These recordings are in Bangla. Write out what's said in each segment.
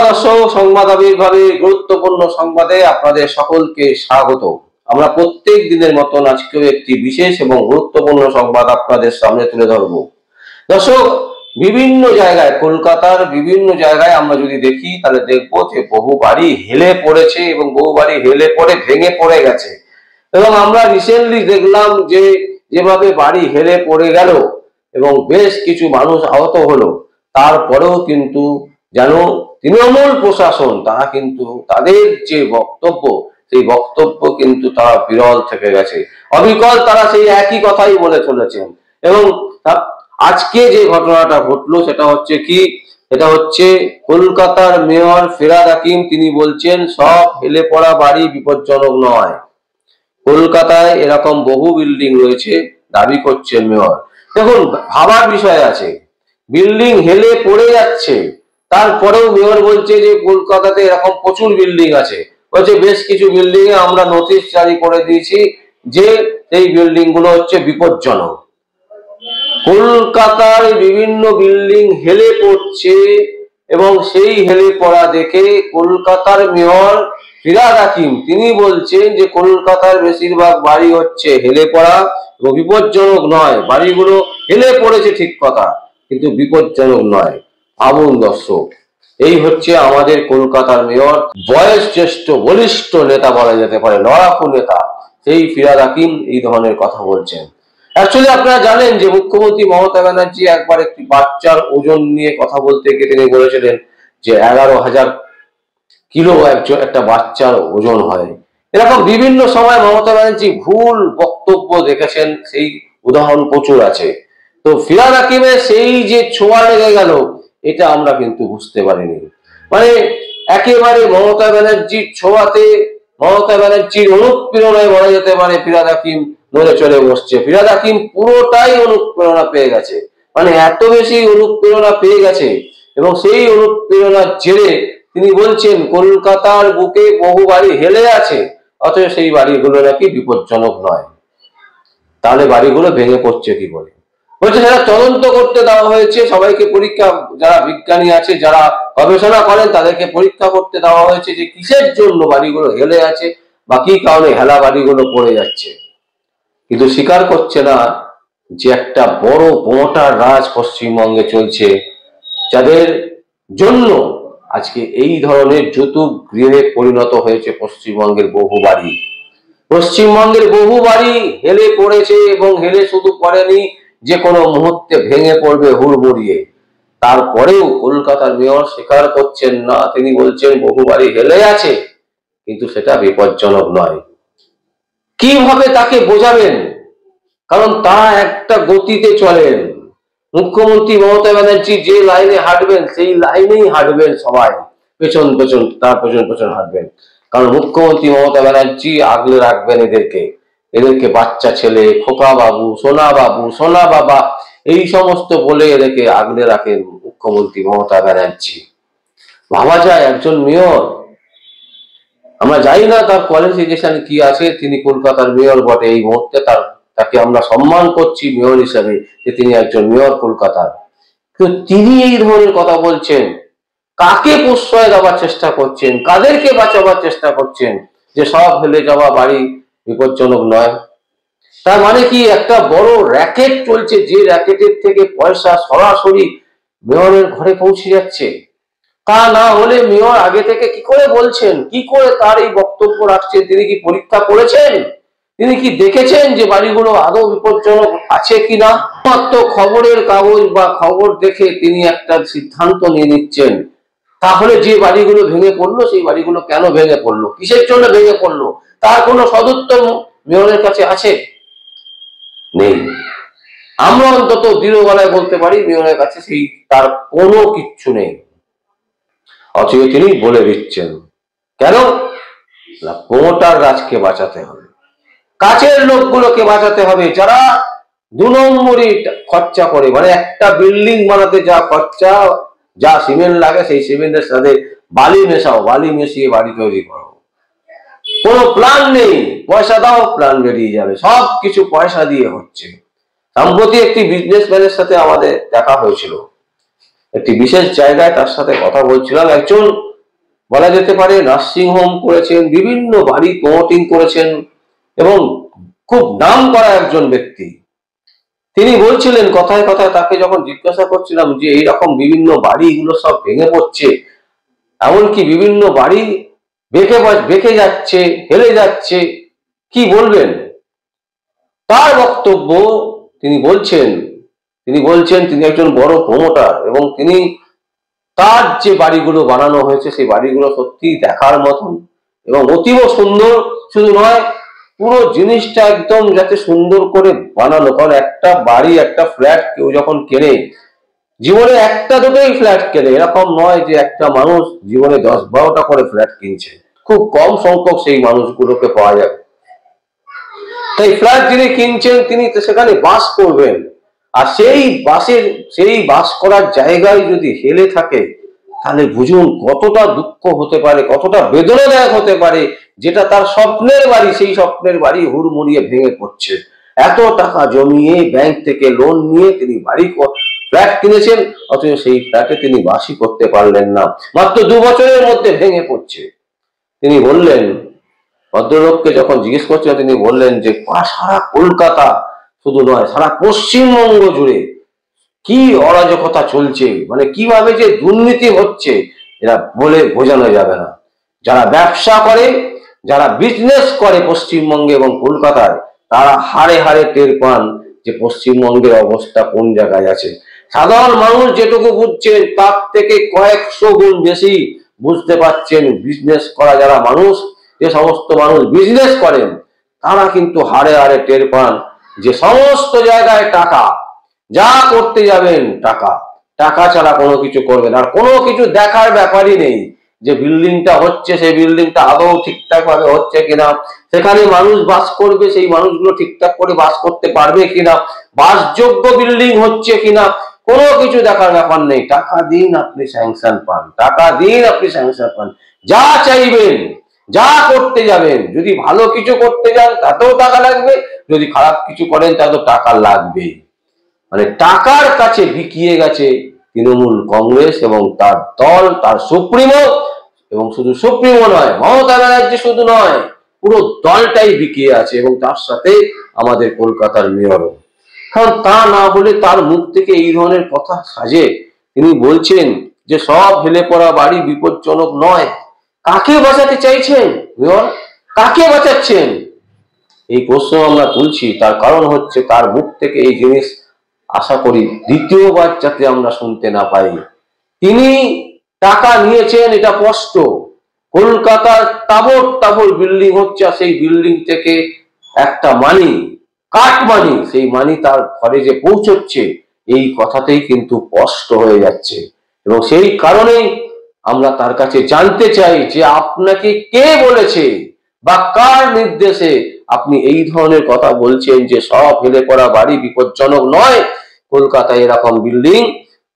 দর্শক, সংবাদ আবির্ভাবে গুরুত্বপূর্ণ সংবাদে আপনাদের সকলকে স্বাগত। আমরা প্রত্যেক দিনের মতন আজকেও একটি বিশেষ এবং গুরুত্বপূর্ণ সংবাদ আপনাদের সামনে তুলে ধরব। দর্শক, বিভিন্ন জায়গায়, কলকাতার বিভিন্ন জায়গায় আমরা যদি দেখি তাহলে দেখবো যে বহু বাড়ি হেলে পড়েছে এবং বহু বাড়ি হেলে পড়ে ভেঙে পড়ে গেছে। এবং আমরা রিসেন্টলি দেখলাম যে যেভাবে বাড়ি হেলে পড়ে গেল এবং বেশ কিছু মানুষ আহত হলো, তারপরেও কিন্তু যেন তৃণমূল প্রশাসন তারা কিন্তু তাদের যে বক্তব্য, সেই বক্তব্য কিন্তু তারা বিরল থেকে গেছে, অবিকল তারা সেই একই কথাই বলে চলেছেন। এবং আজকে যে ঘটনাটা ঘটলো সেটা হচ্ছে কি, এটা হচ্ছে কলকাতার মেয়র ফিরহাদ হাকিম, তিনি বলছেন সব হেলে পড়া বাড়ি বিপজ্জনক নয়। কলকাতায় এরকম বহু বিল্ডিং রয়েছে, দাবি করছেন মেয়র। দেখুন, ভাবার বিষয় আছে, বিল্ডিং হেলে পড়ে যাচ্ছে, তারপরেও মেয়র বলছে যে কলকাতাতে এরকম প্রচুর বিল্ডিং আছে। বলছে বেশ কিছু বিল্ডিং এ আমরা নোটিশ জারি করে দিয়েছি যে এই বিল্ডিং গুলো হচ্ছে বিপজ্জনক। কলকাতার বিভিন্ন বিল্ডিং হেলে পড়ছে এবং সেই হেলে পড়া দেখে কলকাতার মেয়র ফিরহাদ হাকিম তিনি বলছেন যে কলকাতার বেশিরভাগ বাড়ি হচ্ছে হেলে পড়া এবং বিপজ্জনক নয়। বাড়িগুলো হেলে পড়েছে ঠিক কথা, কিন্তু বিপজ্জনক নয়। ভাবুন দর্শক, এই হচ্ছে আমাদের কলকাতার মেয়র, বয়স জ্যেষ্ঠ বলিষ্ঠ নেতা বলা যেতে পারে, লড়াকু নেতা, সেই ফিরহাদ হাকিম এই ধরনের কথা বলছেন। অ্যাকচুয়ালি আপনারা জানেন যে মুখ্যমন্ত্রী মমতা ব্যানার্জি একবার একটি বাচ্চার ওজন নিয়ে কথা বলতে গিয়ে তিনি বলেছিলেন যে 11,000 কিলো একটা বাচ্চার ওজন হয়। এরকম বিভিন্ন সময় মমতা ব্যানার্জি ভুল বক্তব্য দেখেছেন, সেই উদাহরণ প্রচুর আছে। তো ফিরহাদ হাকিমের সেই যে ছোঁয়া লেগে গেল, এটা আমরা কিন্তু বুঝতে পারিনি। মানে একেবারে মমতা ব্যানার্জির ছোঁয়াতে, মমতা ব্যানার্জির অনুপ্রেরণায় বলা যেতে পারে ফিরহাদ হাকিম নড়ে চলে বসছে। ফিরহাদ হাকিম পুরোটাই অনুপ্রেরণা পেয়ে গেছে, মানে এত বেশি অনুপ্রেরণা পেয়ে গেছে এবং সেই অনুপ্রেরণার জেরে তিনি বলছেন কলকাতার বুকে বহু বাড়ি হেলে আছে, অথচ সেই বাড়িগুলো নাকি বিপজ্জনক নয়। তাহলে বাড়িগুলো ভেঙে পড়ছে কি করে? বলছে সেটা তদন্ত করতে দেওয়া হয়েছে, সবাইকে পরীক্ষা, যারা বিজ্ঞানী আছে, যারা গবেষণা করেন তাদেরকে পরীক্ষা করতে দেওয়া হয়েছে যে কিসের জন্য বাড়িগুলো হেলে আছে বা কি কারণে হেলা বাড়িগুলো পড়ে যাচ্ছে। কিন্তু স্বীকার করছে না যে একটা বড় বোঁটার রাজ পশ্চিমবঙ্গে চলছে, যাদের জন্য আজকে এই ধরনের যৌতুক গৃহে পরিণত হয়েছে পশ্চিমবঙ্গের বহু বাড়ি। পশ্চিমবঙ্গের বহু বাড়ি হেলে পড়েছে এবং হেলে শুধু পড়েনি, যে কোনো মুহূর্তে ভেঙে পড়বে হুড়মুড়িয়ে। তারপরেও কলকাতার মেয়র স্বীকার করছেন না, তিনি বলছেন বহু বাড়ি হেলে আছে কিন্তু সেটা বিপজ্জনক নয়। কিভাবে তাকে বোঝাবেন? কারণ তারা একটা গতিতে চলেন। মুখ্যমন্ত্রী মমতা ব্যানার্জি যে লাইনে হাঁটবেন সেই লাইনেই হাঁটবেন সবাই, পেছন পেছন তার পেছন পেছন হাঁটবেন। কারণ মুখ্যমন্ত্রী মমতা ব্যানার্জি আগলে রাখবেন এদেরকে বাচ্চা ছেলে, খোকা বাবু, সোনা বাবু, সোনা বাবা, এই সমস্ত বলে এদেরকে আগলে রাখেন মুখ্যমন্ত্রী মমতা ব্যানার্জি। ভাবা যায় একজন মেয়র, আমরা জানি না তার কোয়ালিফিকেশন কি আছে, তিনি কলকাতার মেয়র বটে, এই মুহূর্তে তাকে আমরা সম্মান করছি মেয়র হিসেবে যে তিনি একজন মেয়র কলকাতার, কিন্তু তিনি এই ধরনের কথা বলছেন। কাকে প্রশ্রয় দেওয়ার চেষ্টা করছেন? কাদেরকে বাঁচাবার চেষ্টা করছেন যে সব হেলে যাওয়া বাড়ি বিপজ্জনক নয়? তার মানে কি একটা বড় র্যাকেট চলছে, যে র্যাকেটের থেকে পয়সা সরাসরি মেয়রের ঘরে পৌঁছে যাচ্ছে? তা না হলে মেয়র আগে থেকে কি করে বলছেন, কি করে তার এই বক্তব্য রাখছেন? তিনি কি পরীক্ষা করেছেন? তিনি কি দেখেছেন যে বাড়িগুলো আদৌ বিপজ্জনক আছে কিনা? মাত্র খবরের কাগজ বা খবর দেখে তিনি একটা সিদ্ধান্ত নিয়ে নিচ্ছেন। তাহলে যে বাড়িগুলো ভেঙে পড়লো, সেই বাড়িগুলো কেন ভেঙে পড়লো, কিসের জন্য ভেঙে পড়লো, তার কোনো সদুত্তর মেয়রের কাছে আছে? নেই। আমরা অন্তত দৃঢ় গলায় বলতে পারি মেয়রের কাছে সেই তার কোনো কিচ্ছু নেই। অথচ তিনি বলে দিচ্ছেন কেন? না, প্রমোটার রাজকে বাঁচাতে হবে, কাছের লোকগুলোকে বাঁচাতে হবে, যারা 2 নম্বরই খরচা করে। মানে একটা বিল্ডিং বানাতে যা খরচা, যা সিমেন্ট লাগে সেই সিমেন্টের সাথে বালি মেশাও, বালি মিশিয়ে বাড়ি তৈরি করো। কোনো প্ল্যান নেই, পয়সা দাও প্ল্যান বেরিয়ে যাবে, সব কিছু পয়সা দিয়ে হচ্ছে। সম্প্রতি একটি বিজনেসম্যানের সাথে আমাদের দেখা হয়েছিল, একটি বিশেষ জায়গায় তার সাথে কথা বলছিলাম। একজন বলা যেতে পারে নার্সিং হোম করেছেন, বিভিন্ন বাড়ি প্রমোটিং করেছেন এবং খুব নাম করা একজন ব্যক্তি। তিনি বলছিলেন কথায় কথায়, তাকে যখন জিজ্ঞাসা করছিলাম যে এইরকম বিভিন্ন বাড়ি এগুলো সব ভেঙে পড়ছে, এমনকি বিভিন্ন বাড়ি বেঁকে যাচ্ছে, হেলে যাচ্ছে, কি বলবেন? তার বক্তব্য, তিনি বলছেন তিনি একজন বড় প্রমোটার এবং তার যে বাড়িগুলো বানানো হয়েছে সেই বাড়িগুলো সত্যি দেখার মতন এবং অতীব সুন্দর। শুধু নয়, পুরো জিনিসটা একদম যাতে সুন্দর করে বানানো, কারণ একটা বাড়ি, একটা ফ্ল্যাট কেউ যখন কেনে, জীবনে একটা দুটোই ফ্ল্যাট কেনে, এরকম নয় যে একটা মানুষ জীবনে 10-12টা করে ফ্ল্যাট কিনছে। খুব কম সংখ্যক সেই মানুষগুলোকে পাওয়া যাবে। তাই ফ্ল্যাট যিনি কিনছেন তিনি সেখানে বাস করবেন, আর সেই বাস করার জায়গায় যদি হেলে থাকে, তাহলে বুঝুন কতটা দুঃখ হতে পারে, কতটা বেদনাদায়ক হতে পারে। যেটা তার স্বপ্নের বাড়ি, সেই স্বপ্নের বাড়ি হুড়মুড়িয়ে ভেঙে পড়ছে। এত টাকা জমিয়ে ব্যাংক থেকে লোন নিয়ে তিনি ফ্ল্যাট কিনেছেন, অথচ সেই ফ্ল্যাটে তিনি বাসই করতে পারলেন না, মাত্র 2 বছরের মধ্যে ভেঙে পড়ছে। তিনি বললেন, ভদ্রলোককে যখন জিজ্ঞেস করছিল, তিনি বললেন যে সারা কলকাতা শুধু নয়, সারা পশ্চিমবঙ্গ জুড়ে কি অরাজকতা চলছে, মানে কিভাবে যে দুর্নীতি হচ্ছে, এরা বলে বোঝানো যাবে না। যারা ব্যবসা করে, যারা বিজনেস করে পশ্চিমবঙ্গে এবং কলকাতায়, তারা হাড়ে হাড়ে টের পান যে পশ্চিমবঙ্গের অবস্থা কোন জায়গায় আছে। সাধারণ মানুষ যেটুকু বুঝছেন তার থেকে কয়েকশো গুণ বেশি বুঝতে পারছেন বিজনেস করা যারা মানুষ, যে সমস্ত মানুষ বিজনেস করেন, তারা কিন্তু হাড়ে হাড়ে টের পান যে সমস্ত জায়গায় টাকা, যা করতে যাবেন টাকা, টাকা ছাড়া কোনো কিছু করবেন। আর কোনো কিছু দেখার ব্যাপারই নেই যে বিল্ডিংটা হচ্ছে, সেই বিল্ডিংটা আদৌ ঠিকঠাক ভাবে হচ্ছে কিনা, সেখানে মানুষ বাস করবে, সেই মানুষগুলো ঠিকঠাক করে বাস করতে পারবে কিনা, বাসযোগ্য বিল্ডিং হচ্ছে কিনা, কোনো কিছু দেখার ব্যাপার নেই। টাকা দিন আপনি স্যাংশন পান, টাকা দিন আপনি স্যাংশন পান, যা চাইবেন, যা করতে যাবেন। যদি ভালো কিছু করতে যান তাতেও টাকা লাগবে, যদি খারাপ কিছু করেন তাতেও টাকা লাগবে। মানে টাকার কাছে বিকিয়ে গেছে তৃণমূল কংগ্রেস এবং তার দল, তার সুপ্রিমো। এবং শুধু সুপ্রিমো নয়, মমতা ব্যানার্জি শুধু নয়, পুরো দলটাই বিকিয়ে আছে, এবং তার সাথে আমাদের কলকাতার মেয়রও। কারণ তা না হলে তার মুখ থেকে এই ধরনের কথা সাজে। তিনি বলছেন যে সব হেলে পড়া বাড়ি বিপজ্জনক নয়। কাকে বাঁচাতে চাইছেন মেয়র? কাকে বাঁচাচ্ছেন? এই প্রশ্ন আমরা তুলছি, তার কারণ হচ্ছে তার মুখ থেকে এই জিনিস আশা করি দ্বিতীয়বার যাতে আমরা শুনতে না পাই। তিনি টাকা নিয়েছেন, এটা স্পষ্ট। কলকাতার তাবর তাবর বিল্ডিং হচ্ছে, আর সেই বিল্ডিং থেকে একটা মানি, কাট মানি, সেই মানি তার ঘরে যে পৌঁছচ্ছে, এই কথাতেই কিন্তু স্পষ্ট হয়ে যাচ্ছে। এবং সেই কারণেই আমরা তার কাছে জানতে চাই যে আপনাকে কে বলেছে বা কার নির্দেশে আপনি এই ধরনের কথা বলছেন যে সব হেলে পড়া বাড়ি বিপজ্জনক নয়, কলকাতায় এরকম বিল্ডিং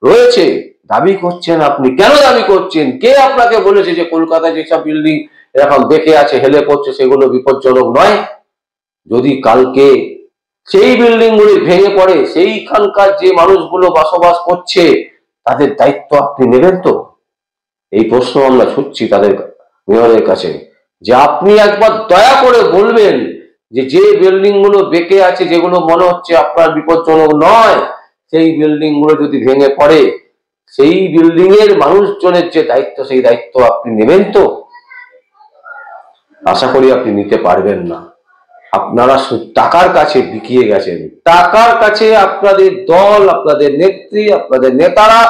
রয়েছে। দাবি করছেন আপনি, কেন দাবি করছেন? কে আপনাকে বলেছে যে কলকাতায় যেসব বিল্ডিং এরকম বেঁকে আছে, হেলে পড়ছে, সেগুলো বিপজ্জনক নয়? যদি কালকে সেই বিল্ডিং গুলি ভেঙে পড়ে, সেইখানকার যে মানুষগুলো বসবাস করছে, তাদের দায়িত্ব আপনি নেবেন তো? এই প্রশ্ন আমরা ছুটছি তাদের মেয়রের কাছে, যে আপনি একবার দয়া করে বলবেন যে যে বিল্ডিং গুলো বেঁকে আছে, যেগুলো মনে হচ্ছে আপনার বিপজ্জনক নয়, সেই বিল্ডিং গুলো যদি ভেঙে পড়ে, সেই বিল্ডিং এর মানুষজনের যে দায়িত্ব, সেই দায়িত্ব আপনি নেবেন তো? আশা করি আপনি নিতে পারবেন না। আপনারা টাকার কাছে বিকিয়ে গেছেন, টাকার কাছে আপনাদের দল, আপনাদের নেত্রী, আপনাদের নেতারা,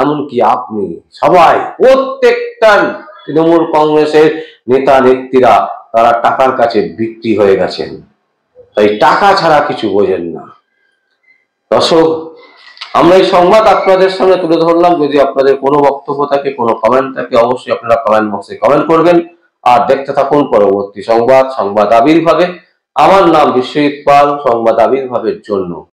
এমনকি আপনি সবাই, প্রত্যেকটা তৃণমূল কংগ্রেসের নেতা নেত্রীরা, তারা টাকার কাছে বিক্রি হয়ে গেছেন। তাই টাকা ছাড়া কিছু বোঝেন না। দর্শক, আমরা এই সংবাদ আপনাদের সামনে তুলে ধরলাম। যদি আপনাদের কোনো বক্তব্য থাকে, কোনো কমেন্ট থাকে, অবশ্যই আপনারা কমেন্ট বক্সে কমেন্ট করবেন। আর দেখতে থাকুন পরবর্তী সংবাদ আবির্ভাবে। আমার নাম বিশ্বজিৎ পাল, সংবাদ আবির্ভাবের জন্য।